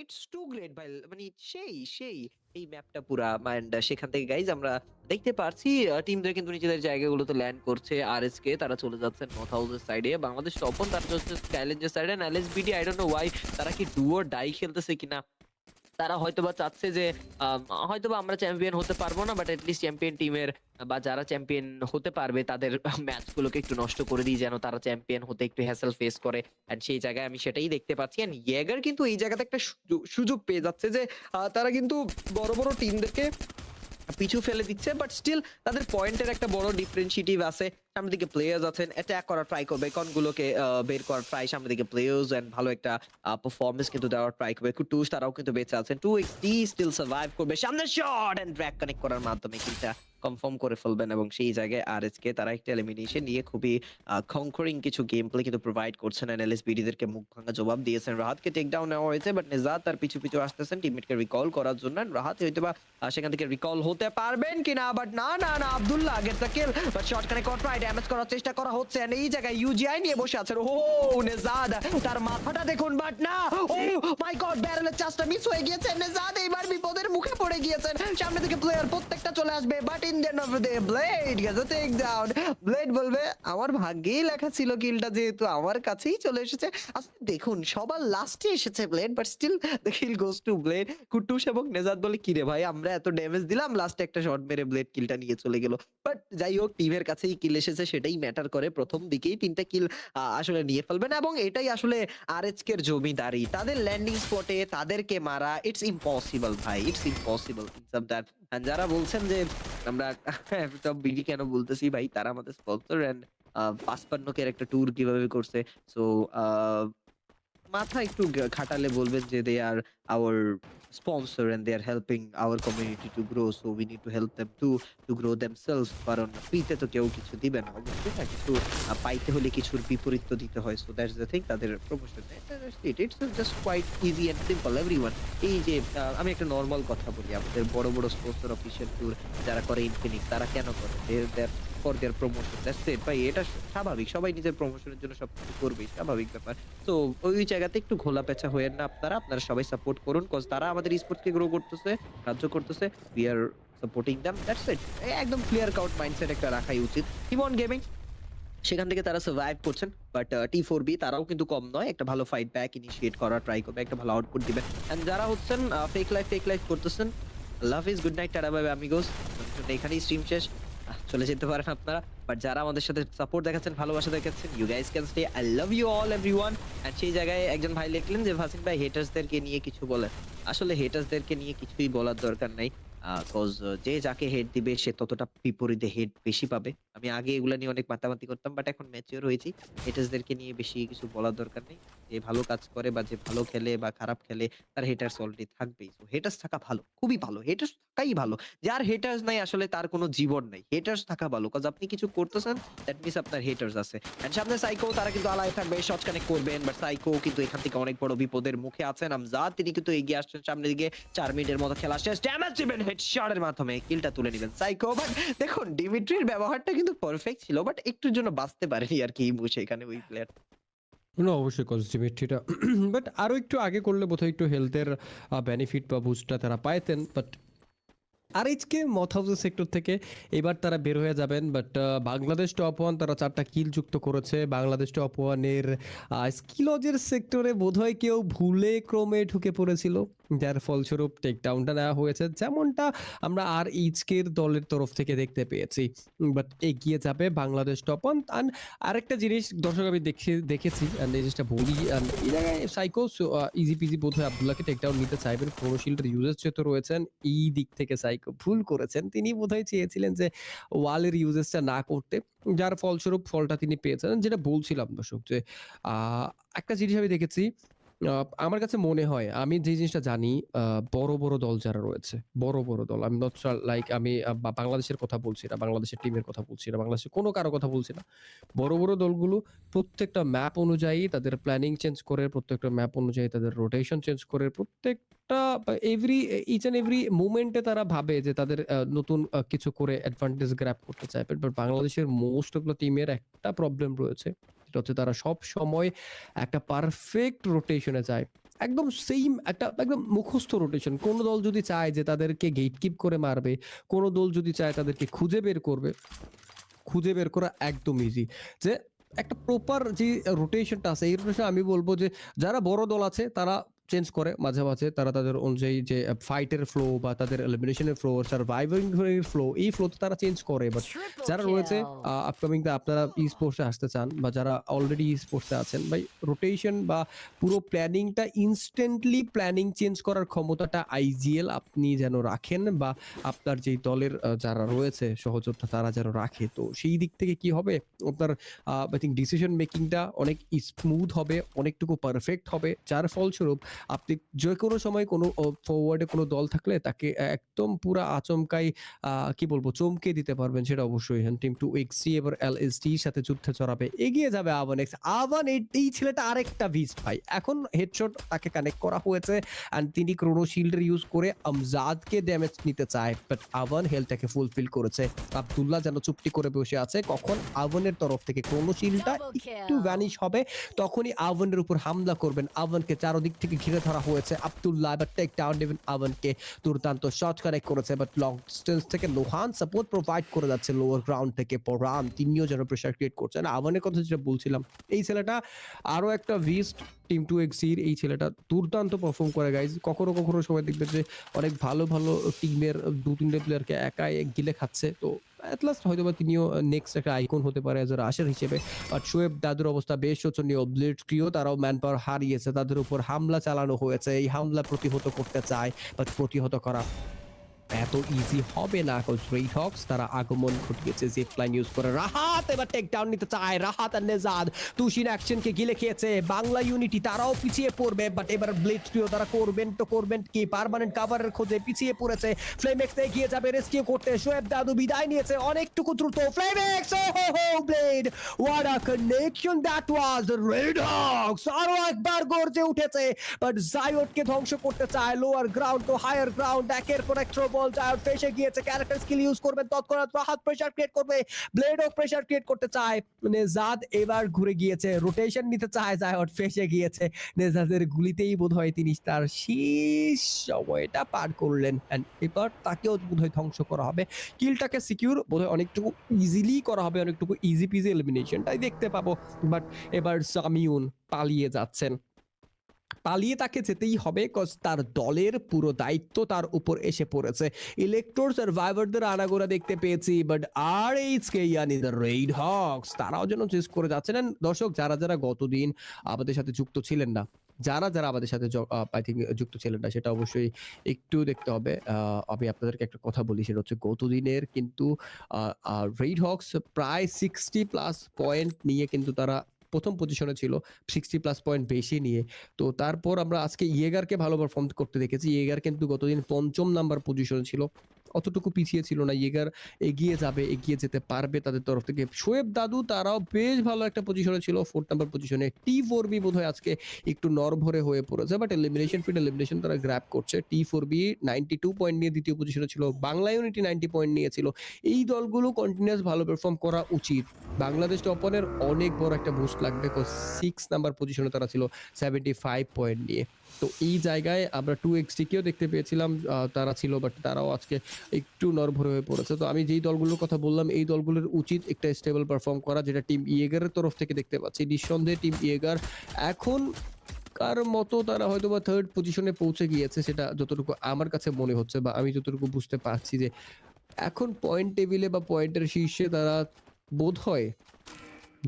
It's two great ভাই। মানে সেই এই ম্যাপটা পুরা অ্যান্ড সেখান থেকে গাইজ আমরা দেখতে পারছি টিমদের কিন্তু নিজেদের জায়গাগুলোতে ল্যান্ড করছে। আরএসকে তারা চলে যাচ্ছেন নর্থ হাউসের সাইডে। বাংলাদেশ টপন তারা হচ্ছে স্কাইলেন্সের সাইডে। And LSBD I don't know why তারা কি ডু অর ডাই খেলতেছে কিনা? তারা হয়তোবা চাচ্ছে যে আম হয়তোবা আমরা চ্যাম্পিয়ন হতে পারবো না, বাট এটলিস্ট চ্যাম্পিয়ন টিমের বা যারা চ্যাম্পিয়ন হতে পারবে তাদের ম্যাচগুলোকে একটু নষ্ট করে দিই, যেন তারা চ্যাম্পিয়ন হতে একটু হ্যাসেল ফেস করে। অ্যান্ড সেই জায়গায় আমি সেটাই দেখতে পাচ্ছি। অ্যান্ড ইয়েগার কিন্তু এই জায়গাতে একটা সুযোগ পেয়ে যাচ্ছে যে তারা কিন্তু বড় টিমদেরকে পিছু ফেলে দিচ্ছে, বাট স্টিল তাদের পয়েন্টের একটা বড় ডিফারেন্সিয়েটিভ আছে। সামনের দিকে প্লেয়ার্স আছেন, অ্যাটাক করার ট্রাই করবে, কনগুলোকে বের করার ট্রাই, সামনের দিকে প্লেয়ার্স এন্ড ভালো একটা পারফরম্যান্স কিন্তু দেওয়ার ট্রাই করবে। কুটুস তারাও কিন্তু বেঁচে আছেন। 2xD স্টিল সার্ভাইভ করবে, সামনে শট এন্ড ড্র্যাগ কানেক্ট করার মাধ্যমে কিলটা কনফার্ম করে ফেলবেন এবং সেই জায়গায় আরএসকে তারা একটা এলিমিনেশন নিয়ে খুবই কনকরিং কিছু গেম প্লে কিন্তু প্রোভাইড করছেন। এনএলএসবিডি দেরকে মুখ ভাঙা জবাব দিয়েছেন। রাহাতকে টেক ডাউন নেওয়া হয়েছে, বাট নিজাত তার পিছু আসতেছেন টিমমেটকে রিকল করার জন্য। রাহাত হয়তোবা সেখান থেকে রিকল হতে পারবেন কিনা, বাট না আব্দুল্লাহ আগের কিল, বাট শট কানেক্ট করা ট্রাই, ড্যামেজ করার চেষ্টা করা হচ্ছে। এন্ড এই জায়গায় ইউজিআই নিয়ে বসে আছেন। ও নেজাদ তার মাথাটা দেখুন, বাট না, ও মাই গড, ব্যারেলের চান্সটা মিস হয়ে গিয়েছে। নেজাদ এবার বিপদের মুখে পড়ে গিয়েছেন। সামনে থেকে প্লেয়ার প্রত্যেকটা চলে আসবে, but in the end of the day blade গেছে টেক ডাউন। ব্লেড বলবে আমার ভাগ্যেই লেখা ছিল কিলটা যেহেতু আমার কাছেই চলে এসেছে। আসলে দেখুন সবার লাস্টে এসেছে Blade, but still the kill goes to Blade. কুটুস এবং নেজাদ বলে কিরে ভাই আমরা এত ড্যামেজ দিলাম, লাস্টে একটা শট মেরে ব্লেড কিলটা নিয়ে চলে গেল। বাট যাই হোক টিমের কাছেই কিল এসেছে, সেটাই ম্যাটার করে। প্রথম দিকেই 3টা কিল আসলে নিয়ে ফেলবেন এবং এটাই আসলে আরএচকে এর জমিদারি। তাদের ল্যান্ডিং স্পটে তাদেরকে মারা ইটস ইম্পসিবল ভাই, ইটস ইম্পসিবল। যারা বলছেন যে আমরা টপ বিডি কেন বলতেছি ভাই, তারা আমাদের স্পন্সর এন্ড ৫৫ কের একটা ট্যুর কিভাবে করছে। সো মাথা একটু খাটালে বলবেন যে they are our sponsor and they are helping our community to grow, so we need to help them to grow themselves. কারণ ফ্রিতে তো কেউ কিছু দিবে না, অবশ্যই না কিছু পাইতে হলে কিছুর বিপরীত তো দিতে হয়। সো দ্যাটস দ্য থিং, তাদের promotion it's just quite easy and simple everyone. এই যে আমি একটা নরমাল কথা বলি, আমাদের বড় স্পন্সর অফিসিয়াল ট্যুর যারা করে ইনফিনিক্স, তারা কেন করে? For their promotion, that's it ভাই। এটা স্বাভাবিক, সবাই নিজের প্রমোশনের জন্য সবকিছু করবেই, স্বাভাবিক ব্যাপার। তো ওই জায়গাতে একটু ঘোলাপেঁচা হইয়েন না আপনারা। আপনারা সবাই সাপোর্ট করুন। কজ তারা আমাদের স্পোর্টসকে গ্রো করতেছে, সাহায্য করতেছে। We are supporting them. That's it. একদম ক্লিয়ার কাট মাইন্ডসেট একটা রাখাই উচিত। টিমন গেমিং সেখান থেকে তারা সার্ভাইভ করছেন। বাট T4B তারাও কিন্তু কম নয়। একটা ভালো ফাইট ব্যাক ইনিশিয়েট করার ট্রাই করবে। একটা ভালো আউটপুট দিবে। অ্যান্ড যারা হচ্ছেন ফেক লাইফ করতেছেন, আল্লাহ হাফিজ, good night, tata bye bye amigos. এখানেই স্ট্রিম শেষ। চলে যেতে পারেন আপনারা। বাট যারা আমাদের সাথে সাপোর্ট দেখাচ্ছেন, ভালোবাসা দেখাচ্ছেন, you guys can stay. I love you all everyone. And সেই জায়গায় একজন ভাই লিখলেন যে ভাসিন ভাই হেটার্সদেরকে নিয়ে কিছু বলেন। আসলে হেটার্সদেরকে নিয়ে কিছুই বলার দরকার নাই। কজ যে যাকে হেট দিবে সে ততটা বিপরীতে হেট বেশি পাবে। আমি আগে এগুলা নিয়ে অনেক মাতামাতি করতাম, বাট এখন ম্যাচিউর হয়েছি। হেটার্সদেরকে নিয়ে বেশি কিছু বলার দরকার নেই। যে ভালো কাজ করে বা যে ভালো খেলে বা খারাপ খেলে তার হেটার্স অলরেডি থাকবেই। সো হেটার্স থাকা ভালো, খুবই ভালো। হেটার্স থাকাই ভালো। যার হেটার্স নাই আসলে তার কোনো জীবন নাই। হেটার্স থাকা ভালো। কজ আপনি কিছু করতেছেন, দ্যাট মিনস আপনার হেটার্স আছে। অ্যান্ড সামনে সাইকো, তারা কিন্তু আলায় থাকবে, শট কানেক্ট করবেন। বাট সাইকো কিন্তু এখান থেকে অনেক বড় বিপদের মুখে আছেন। আমজাদ তিনি কিন্তু এগিয়ে আসছেন সামনের দিকে। ৪ মিনিটের মতো খেলা শেষ। ড্যামেজ দিবেন হেডশটের মাধ্যমে কিলটা তুলে নিবেন সাইকো। বাট দেখুন ডিমিট্রির ব্যবহারটা কিন্তু পারফেক্ট ছিল, বাট একটুর জন্য বাঁচতে পারেনি আরকি বসে এখানে ওই প্লেয়ার। না অবশ্যই কনজিটিভিটিটা বাট আরো একটু আগে করলে বোধহয় একটু হেলথের বেনিফিট বা বুস্টটা তারা পাইতেন। বাট আরএইচকে মথ হাউসের সেক্টর থেকে এবার তারা বের হয়ে যাবেন। বাট বাংলাদেশ টপ ওয়ান তারা 4টা কিল যুক্ত করেছে। বাংলাদেশ টপ ওয়ানের স্কিলজের সেক্টরে বোধহয় কেউ ভুলে ক্রমে ঢুকে পড়েছিল, যার ফলস্বরূপ টেকডাউনটা নেওয়া হয়েছে, যেমনটা আমরা আর এইচকের দলের তরফ থেকে দেখতে পেয়েছি। বাট এগিয়ে যাবে বাংলাদেশ টপ ওয়ান। আরেকটা জিনিস দর্শক আমি দেখেছি এই জিনিসটা বলি, এই জায়গায় সাইকো ইজি পিজি বোধহয় আব্দুল্লাহকে টেকডাউন নিতে চাইবেন। প্রোশিল্ডের ইউজেস যেহেতু রয়েছেন, এই দিক থেকে সাইকো ভুল করেছেন। তিনি বোধহয় চেয়েছিলেন যে ওয়ালের ইউজেসটা না করতে, যার ফলস্বরূপ ফলটা তিনি পেয়েছেন। যেটা বলছিলাম দর্শক যে একটা জিনিস আমি দেখেছি, আমার কাছে মনে হয়, আমি যে জিনিসটা জানি, বড় দল যারা রয়েছে, বড় দল, আমি নট লাইক আমি বাংলাদেশের কথা বলছি না, বাংলাদেশের টিমের কথা বলছি না, বাংলাদেশের কোনো কারো কথা বলছি না। বড় দলগুলো প্রত্যেকটা ম্যাপ অনুযায়ী তাদের প্ল্যানিং চেঞ্জ করে, প্রত্যেকটা ম্যাপ অনুযায়ী তাদের রোটেশন চেঞ্জ করে, প্রত্যেকটা ইচ অ্যান্ড এভরি মোমেন্টে তারা ভাবে যে তাদের নতুন কিছু করে অ্যাডভান্টেজ গ্র্যাব করতে চায়। বাট বাংলাদেশের মোস্ট অফ দ্য টিমের একটা প্রবলেম রয়েছে, সেটা হচ্ছে তারা সব সময় একটা পারফেক্ট রোটেশনে যায়। একদম সেইম একটা একদম মুখস্থ রোটেশন। কোন দল যদি চায় যে তাদেরকে গেট কিপ করে মারবে, কোন দল যদি চায় তাদেরকে খুঁজে বের করবে, খুঁজে বের করা একদম ইজি। যে একটা প্রপার যে রোটেশনটা আছে, এই রোটেশন আমি বলব যে যারা বড় দল আছে তারা চেঞ্জ করে মাঝে, মাঝে তারা তাদের অনুযায়ী যে ফাইটের ফ্লো বা তাদের এলিমিনেশনের ফ্লো, সারভাইভিং এর ফ্লো, এই ফ্লোতে তারা চেঞ্জ করে। বাট Triple যারা রয়েছে kill. আপকামিং তে আপনারা ই-স্পোর্টস এ আসতে চান বা যারা অলরেডি ই-স্পোর্টস এ আছেন, ভাই রোটেশন বা পুরো প্ল্যানিংটা ইনস্ট্যান্টলি প্ল্যানিং চেঞ্জ করার ক্ষমতাটা আইজিএল আপনি যেন রাখেন বা আপনার যেই দলের যারা রয়েছে সহযোদ্ধা তারা যেন রাখে। তো সেই দিক থেকে কি হবে আপনার আই থিংক ডিসিশন মেকিংটা অনেক স্মুথ হবে, অনেকটুকু পারফেক্ট হবে। যার ফলস্বরূপ আপনি যে কোনো সময় কোনো ফরওয়ার্ডে কোনো দল থাকলে তাকে একদম পুরা আচমকাই কি বলবো চমকে দিতে পারবেন, সেটা অবশ্যই। টিম 2XC এবার এলএসডি সাথে যুদ্ধে জড়াবে, এগিয়ে যাবে আভান এক্স। আভান এই ছেলেটা আরেকটা বিস্ট ভাই। এখন হেডশট তাকে কানেক্ট করা হয়েছে এন্ড তিনি ক্রোনো শিল্ডের ইউজ করে আমজাদকে ড্যামেজ নিতে চায়, বাট আভান হেলটাকে ফুলফিল করেছে। আব্দুল্লাহ যেন চুপটি করে বসে আছে, কখন আভানের তরফ থেকে ক্রোনো শিল্ডটা Double একটু kill. ভ্যানিশ হবে তখনই আভানের উপর হামলা করবেন। আভানকে চারদিক থেকে ঘিরে ধরা হয়েছে। আব্দুল্লাহ এবার টেক ডাউন দেবেন আভানকে, দুর্দান্ত শট কানেক্ট করেছে, বাট লং ডিস্টেন্স থেকে লোহান সাপোর্ট প্রোভাইড করে যাচ্ছে লোয়ার গ্রাউন্ড থেকে। পরান তিনিও যেন প্রেশার ক্রিয়েট করছেন। আভানের কথা যেটা বলছিলাম, এই ছেলেটা আরো একটা ভিস্ট টিম 2XC এই ছেলেটা দুর্দান্ত পারফর্ম করে গাইজ। কখনো কখনো সময় দেখবেন যে অনেক ভালো ভালো টিমের 2-3টে প্লেয়ারকে একাই গিলে খাচ্ছে। তো এট লাস্ট হয়তো বা তিনিও নেক্সট একটা আইকন হতে পারে এজ রাশার হিসেবে। বাট শোয়েব দাদুর অবস্থা বেশ শোচনীয়। ব্লেড ক্রিও তারাও ম্যান পাওয়ার হারিয়েছে, তাদের উপর হামলা চালানো হয়েছে। এই হামলা প্রতিহত করতে চায়, বাট প্রতিহত করা এত ইজি হবে না। রেড হক্স তারা আগমন ঘটিয়েছে জিপ লাইন ইউজ করে। রাহাত এবার টেক ডাউন নিতে চায়। রাহাত আর নেজাদ তুষিন অ্যাকশনকে গিলে খেয়েছে। বাংলা ইউনিটি তারাও পিছিয়ে পড়বে, বাট এবার ব্লেড ট্রিও তারা করবেন কি পার্মানেন্ট কাভারের খোঁজে পিছিয়ে পড়েছে। ফ্লেমেক্স এগিয়ে যাবে রেস্কিউ করতে। শোয়েব দাদু বিদায় নিয়েছে অনেকটুকু দ্রুত। ফ্লেমেক্স Blade what a connection that was. Red Hawks আরো একবার গর্জে উঠেছে, বাট জায়োটকে ধ্বংস করতে চায়। Lower ground to higher ground, একের পর এক থ্রো বল জায়োট ফেসে গিয়েছে। ক্যারেক্টার স্কিল ইউজ করবেন তৎক্ষণাৎ। রাহাত প্রেসার ক্রিয়েট করবে, ব্লেডও প্রেসার ক্রিয়েট করতে চায়। নেজাদ এবার ঘুরে গিয়েছে, রোটেশন নিতে চায়, জায়োট ফেসে গিয়েছে। নেজাদের গুলিতেই বোধহয় তিনি তার শেষ সময়টা পার করলেন এন্ড এবার তাকেও বোধহয় ধ্বংস করা হবে। কিলটাকে সিকিউর বোধহয় অনেকটুকু ইজিলি করা হবে, অনেকটুকু ইজি পিজি এলিমিনেশনটাই দেখতে পাবো। বাট এবার সামিউন পালিয়ে যাচ্ছেন, পালিয়ে তাকে যেতেই হবে, কজ তার দলের পুরো দায়িত্ব তার উপর এসে পড়েছে। ইলেকট্রোর সার্ভাইভারদের আনাগোনা দেখতে পেয়েছি, বাট আর এইচকে ইয়ানি দ্য রেড হক্স তারাও যেন চেস করে যাচ্ছেন। And দর্শক যারা যারা গতদিন আমাদের সাথে যুক্ত ছিলেন না, যারা যারা আমাদের সাথে আই থিঙ্ক যুক্ত ছিলেন না, সেটা অবশ্যই একটু দেখতে হবে। আমি আপনাদেরকে একটা কথা বলি, সেটা হচ্ছে গতদিনের কিন্তু রেড হক্স প্রায় 60+ পয়েন্ট নিয়ে কিন্তু তারা প্রথম পজিশনে ছিল, 60+ পয়েন্ট বেশি নিয়ে। তো তারপর আমরা আজকে ইয়েগারকে ভালো পারফর্ম করতে দেখেছি। ইয়েগার কিন্তু গতদিন 5ম নাম্বার পজিশনে ছিল, অতটুকু পিছিয়ে ছিল না। ইয়েগার এগিয়ে যাবে, এগিয়ে যেতে পারবে তাদের তরফ থেকে। শোয়েব দাদু তারাও বেশ ভালো একটা পজিশনে ছিল, 4th নাম্বার পজিশনে। T4B বোধহয় আজকে একটু নরভরে হয়ে পড়েছে, বাট এলিমিনেশন তারা গ্র্যাব করছে। T4B 92 পয়েন্ট নিয়ে দ্বিতীয় পজিশনে ছিল। বাংলা ইউনিটি 90 পয়েন্ট নিয়েছিল। এই দলগুলো কন্টিনিউয়াস ভালো পারফর্ম করা উচিত। বাংলাদেশ টপনের অনেক বড় একটা বুস্ট লাগবে, 6 নাম্বার পজিশনে তারা ছিল 75 পয়েন্ট নিয়ে। তো এই জায়গায় আমরা 2XT কেও দেখতে পেয়েছিলাম, তারা ছিল, বাট তারাও আজকে একটু নরভরে হয়ে পড়েছে। তো আমি যেই দলগুলোর কথা বললাম, এই দলগুলোর উচিত একটা স্টেবল পারফর্ম করা, যেটা টিম ইয়েগারের তরফ থেকে দেখতে পাচ্ছি। নিঃসন্দেহে টিম ইয়েগার এখন কার মতো তারা হয়তো বা 3rd পজিশনে পৌঁছে গিয়েছে, সেটা যতটুকু আমার কাছে মনে হচ্ছে বা আমি যতটুকু বুঝতে পারছি যে এখন পয়েন্ট টেবিলে বা পয়েন্টের শীর্ষে তারা বোধহয়,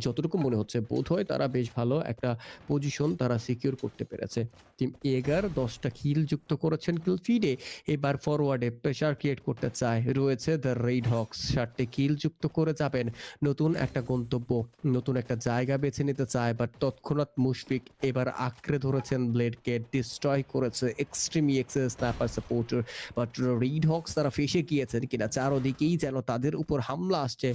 যতটুকু মনে হচ্ছে বোধহয় তারা বেশ ভালো একটা পজিশন তারা সিকিউর করতে পেরেছে। টিম এগার 10টা কিল যুক্ত করেছেন কিল ফিডে। এবার ফরওয়ার্ডে প্রেসার ক্রিয়েট করতে চায় রয়েছে দ্য রেড হক্স, 7টে কিল যুক্ত করে যাবেন। নতুন একটা গন্তব্য, নতুন একটা জায়গা বেছে নিতে চায়, বাট তৎক্ষণাৎ মুশফিক এবার আঁকড়ে ধরেছেন ব্লেডকে, ডিস্ট্রয় করেছে extreme excess snapper supporter. But red hawks তারা ফেসে গিয়েছেন কিনা, চারদিকেই যেন তাদের উপর হামলা আসছে।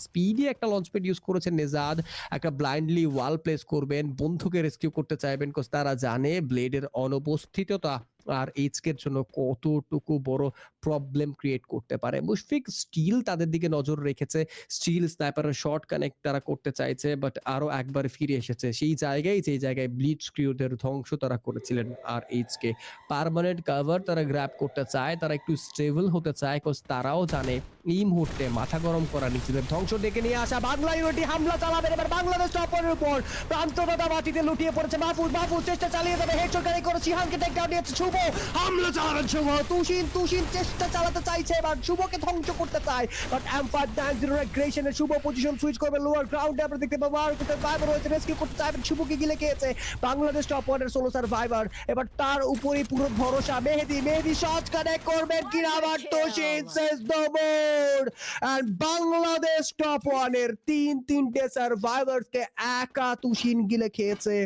স্পিডে একটা লঞ্চপ্যাড ইউজ করেছেন নেজাদ, একটা ব্লাইন্ডলি ওয়াল প্লেস করবেন, বন্ধুকে রেস্কিউ করতে চাইবেন, কজ তারা জানে ব্লেডের অনুপস্থিততা আর এইচকে এর জন্য কতটুকু বড় প্রবলেম ক্রিয়েট করতে পারে। মুশফিক স্টিল তাদের দিকে নজর রেখেছে। স্টিল স্নাইপারের শট কানেক্ট তারা করতে চাইছে, বাট আরো একবার ফিরে এসেছে সেই জায়গায় যেই জায়গায় ব্লিটজ ক্রিউদের ধ্বংস তারা করেছিলেন। আর এইচকে পার্মানেন্ট কভার তারা গ্র্যাব করতে চায়, তারা একটু স্টেবল হতে চায়, কজ তারাও জানে এই মুহূর্তে মাথা গরম করা নিজেদের ধ্বংস ডেকে নিয়ে আসা বাংলা ইউনিটি হামলা চালাবে এবার বাংলাদেশ টপারের উপর। প্রান্তদাতা মাটিতে লুটিয়ে পড়েছে মাহফুজ চেষ্টা চালিয়ে যাবে, হেডশট গাড়ি করে সিহানকে টেক ডাউন দিয়েছে শুভ, হামলা চালাবেন শুভ, তুষিন চেষ্টা চালাতে চাইছে, এবার শুভকে ধ্বংস করতে চায়, বাট M590 অ্যাগ্রেশনে শুভ পজিশন সুইচ করবে লোয়ার গ্রাউন্ডে। আমরা দেখতে পাবো আর কোথাও সার্ভাইভার রয়েছে, রেস্কিউ করতে চাইবেন, শুভকে গিলে খেয়েছে বাংলাদেশ টপ ওয়ানের সোলো সার্ভাইভার। এবার তার উপরই পুরো ভরসা, মেহেদি শট কানেক্ট করবেন কিনা, আবার তুষিন says the more. And Bangladesh top ওয়ানের তিনটে সার্ভাইভারকে একা তুষিন গিলে খেয়েছে।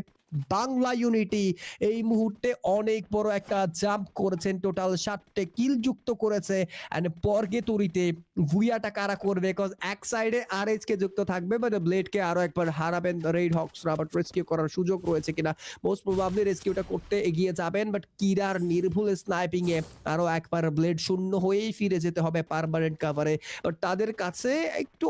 বাংলা ইউনিটি এই মুহূর্তে অনেক বড় একটা জাম্প করেছেন, টোটাল 7টে কিল যুক্ত করেছে। এন্ড পরগে তরিতে ভুইয়াটা কারা করবে, কজ এক সাইডে আরএইচ কে যুক্ত থাকবে, বাট ব্লেডকে আরো একবার হারাবেন রেড হকসরা, বাট রেস্কিউ করার সুযোগ রয়েছে কিনা, মোস্ট প্রবাবলি রেস্কিউটা করতে এগিয়ে যাবেন, বাট কিরার নির্ভুল স্নাইপিং এ আরো একবার ব্লেড শূন্য হয়েই ফিরে যেতে হবে পার্মানেন্ট কাভারে। বাট তাদের কাছে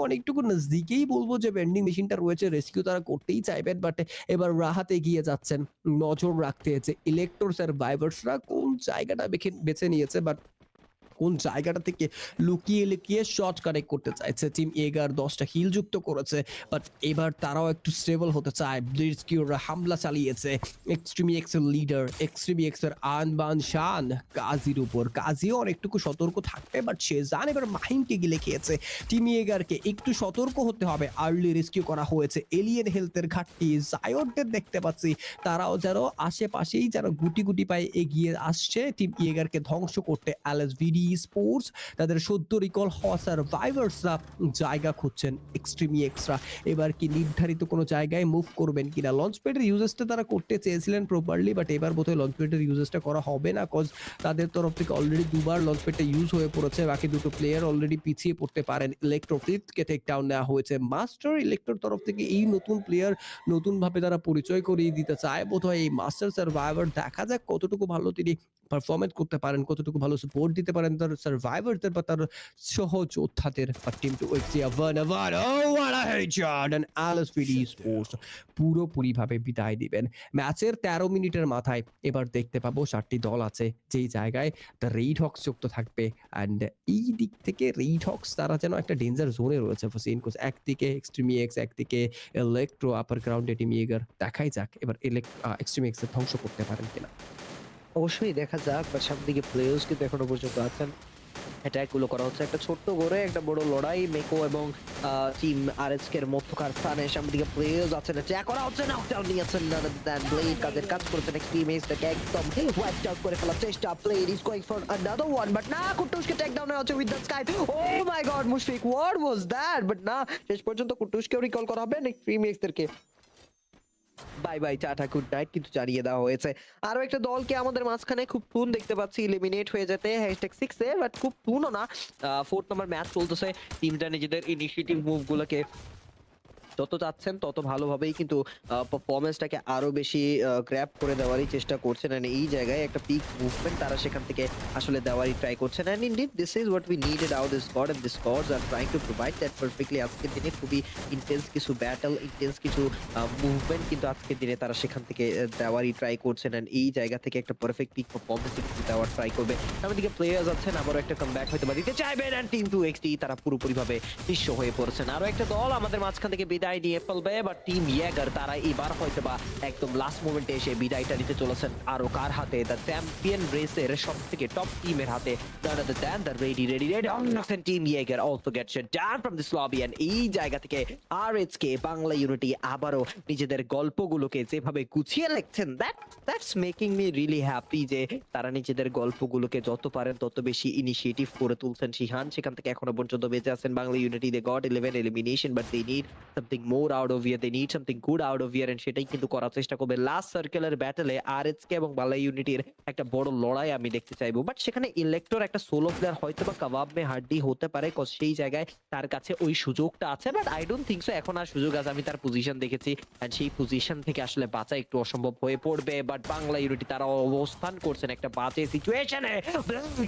অনেকটুকু নজদিকেই বলবো যে ভেন্ডিং মেশিনটা রয়েছে, রেস্কিউ তারা করতেই চাইবেন, বাট এবার রাহাত এগিয়ে যাচ্ছেন, নজর রাখতে হচ্ছে ইলেকট্রো সার্ভাইভার্সরা কোন জায়গাটা বেছে নিয়েছে, বাট কোন জায়গাটা থেকে লুকিয়ে শট কানেক্ট করতে চাইছে। টিম এগার 10টা হিল যুক্ত করেছে, বাট এবার তারাও একটু স্টেবল হতে চায়। ব্লিটজকিউরা হামলা চালিয়েছে এক্সট্রিমি এক্সের লিডার এক্সট্রিমি এক্সের আনবান শান কাজীর উপর, কাজীও অনেকটুকু সতর্ক থাকবে, বাট সে জান এবার মাহিমকে গিলে খেয়েছে। টিম এগারকে একটু সতর্ক হতে হবে, আর্লি রেস্কিউ করা হয়েছে, এলিয়েন হেলথের ঘাটতি জায়ন্টদের দেখতে পাচ্ছি, তারাও যেন আশেপাশেই যেন গুটি পায়ে এগিয়ে আসছে টিম এগারকে ধ্বংস করতে। এলএসভিডি স্পোর্টস তাদের সদ্য রিকল হওয়া সার্ভাইভার্সরা জায়গা খুঁজছেন এক্সট্রিমি এক্সট্রা, এবার কি নির্ধারিত কোনো জায়গায় মুভ করবেন কিনা। লঞ্চ প্যাডের ইউজেসটা তারা করতে চেয়েছিলেন প্রপারলি, বাট এবার বোধহয় লঞ্চ প্যাডের ইউজেসটা করা হবে না, কজ তাদের তরফ থেকে অলরেডি দুবার লঞ্চ প্যাডটা ইউজ হয়ে পড়েছে, বাকি দুটো প্লেয়ার অলরেডি পিছিয়ে পড়তে পারেন। ইলেকট্রো ফিফথকে টেক ডাউন নেওয়া হয়েছে, মাস্টার ইলেকট্রোর তরফ থেকে এই নতুন প্লেয়ার নতুনভাবে তারা পরিচয় করিয়ে দিতে চায় বোধহয় এই মাস্টার সার্ভাইভার, দেখা যাক কতটুকু ভালো তিনি পারফরমেন্স করতে পারেন, কতটুকু ভালো সাপোর্ট দিতে পারেন তার সার্ভাইভারদের বা তার সহযোদ্ধাদের। টিম টু এক্সিয়া ভান ও what a headshot, and LSVD sports পুরোপুরিভাবে বিদায় দিবেন ম্যাচের 13 মিনিটের মাথায়। এবার দেখতে পাবো 7টি দল আছে যেই জায়গায় দ্য রেড হক্স যুক্ত থাকবে, অ্যান্ড এই দিক থেকে রেড হক্স তারা যেন একটা ডেঞ্জার জোনে রয়েছে ফসিন, কোচ একদিকে এক্সট্রিমি এক্স, একদিকে ইলেকট্রো, আপার গ্রাউন্ডে টিম ইয়েগার। দেখাই যাক এবার এক্সট্রিমি এক্স ধ্বংস করতে পারেন কিনা। অবশ্যই দেখা যাক, বাট সামনে দিকে প্লেয়ার্স কিন্তু এখনো পর্যন্ত আছেন। অ্যাটাক গুলো করা হচ্ছে, একটা ছোট্ট করে একটা বড় লড়াই মেকো এবং টিম আরএসকে এর মধ্যকার স্থানে। সামনে দিকে প্লেয়ার্স আছেন, অ্যাটাক করা হচ্ছে, নকডাউন নিয়েছেন ব্লেড, কাজের কাজ করেছেন এক্সট্রিম এক্সটাকে একদম ওয়াইপ আউট করে ফেলার চেষ্টা। Blade is going for another one, but না, কুটুসকে টেক ডাউন হচ্ছে with the sky. Oh my god Mushfiq, what was that, but না, শেষ পর্যন্ত কুটুসকেও রিকল করা হবে এক্সট্রিম এক্সদেরকে। Bye bye tata good night কিন্তু জানিয়ে দেওয়া হয়েছে। আরো একটা দলকে আমাদের মাঝখানে খুব তুন দেখতে পাচ্ছি এলিমিনেট হয়ে যেতে #6 এ, বাট খুব তুনও না। 4th নাম্বার ম্যাচ চলতেছে, টিমটা নিজেদের ইনিশিয়েটিভ মুভগুলোকে যত যাচ্ছেন তত ভালোভাবেই কিন্তু পারফরম্যান্সটাকে আরো বেশি গ্র্যাব করে দেওয়ারই চেষ্টা করছেন, এন্ড এই জায়গায় একটা পিক মুভমেন্ট তারা সেখান থেকে আসলে দেওয়ারই ট্রাই করছেন। And indeed this is what we needed out this squad, and this squads are trying to provide that perfectly. আজকের দিনে খুবই ইন্টেন্স কিছু ব্যাটল, ইন্টেন্স কিছু মুভমেন্ট কিন্তু আজকের দিনে তারা সেখান থেকে দেওয়ারই ট্রাই করছেন, এন্ড এই জায়গা থেকে একটা পারফেক্ট পিক পারফরম্যান্স কিন্তু দেওয়ার ট্রাই করবে। আমাদেরকে প্লেয়ার্স আছেন, আবারও একটা কামব্যাক হয়তো বা দিতে চাইবেন, এন্ড টিম টু এক্সটি তারা পুরোপুরিভাবে নিঃস্ব হয়ে পড়ছেন। আরো একটা দল আমাদের মাঝখান থেকে বিদায় নিয়ে ফেলবে, বাট টিম ইয়েগার তারা এবার হয়তো বা একদম লাস্ট মোমেন্টে এসে বিদায়টা নিতে চলেছেন। আরো কার হাতে? দ্য চ্যাম্পিয়ন রেসের সব থেকে টপ টিমের হাতে, none other than the ready team Yeager also gets shut down from this lobby, and এই জায়গা থেকে RH কে বাংলা ইউনিটি আবারও নিজেদের গল্পগুলোকে যেভাবে গুছিয়ে লিখছেন, that's making me really happy যে তারা নিজেদের গল্পগুলোকে যত পারেন তত বেশি ইনিশিয়েটিভ করে তুলছেন। শিহান সেখান থেকে এখনো পর্যন্ত বেঁচে আছেন Bangla unity, they got 11 elimination, but they need something something more out of here, they need something good out of here, and সেটাই কিন্তু করার চেষ্টা করবে। লাস্ট সার্কেলের ব্যাটলে আরএসকে এবং বালা ইউনিটির একটা বড় লড়াই আমি দেখতে চাইবো, বাট সেখানে ইলেক্টর একটা সোলো প্লেয়ার হয়তো বা কাবাব মে হাড্ডি হতে পারে, কজ সেই জায়গায় তার কাছে ওই সুযোগটা আছে, but I don't think so এখন আর সুযোগ আছে। আমি তার পজিশন দেখেছি, এন্ড সেই পজিশন থেকে আসলে বাঁচা একটু অসম্ভব হয়ে পড়বে। বাট বাংলা ইউনিটি তারা অবস্থান করছেন একটা বাজে সিচুয়েশনে।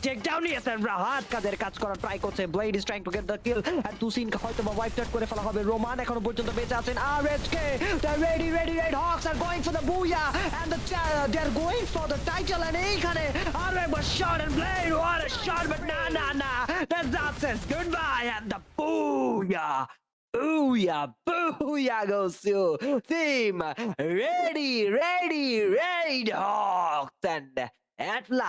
টেক ডাউন নিয়েছেন রাহাত, কাদের কাজ করার ট্রাই করছে, blade is trying to get the kill, and তুসিন হয়তো বা ওয়াইপ আউট করে ফেলা হবে। রোমান এখনো পর্যন্ত বেঁচে আছেন। RSK the ready Red Hawks are going for the booyah, and they are going for the title, and এইখানে আরো একবার shot, and Blade what a shot, but না that's it, goodbye, and the booyah. Booyah, booyah goes to team ready, Red Hawks, and at last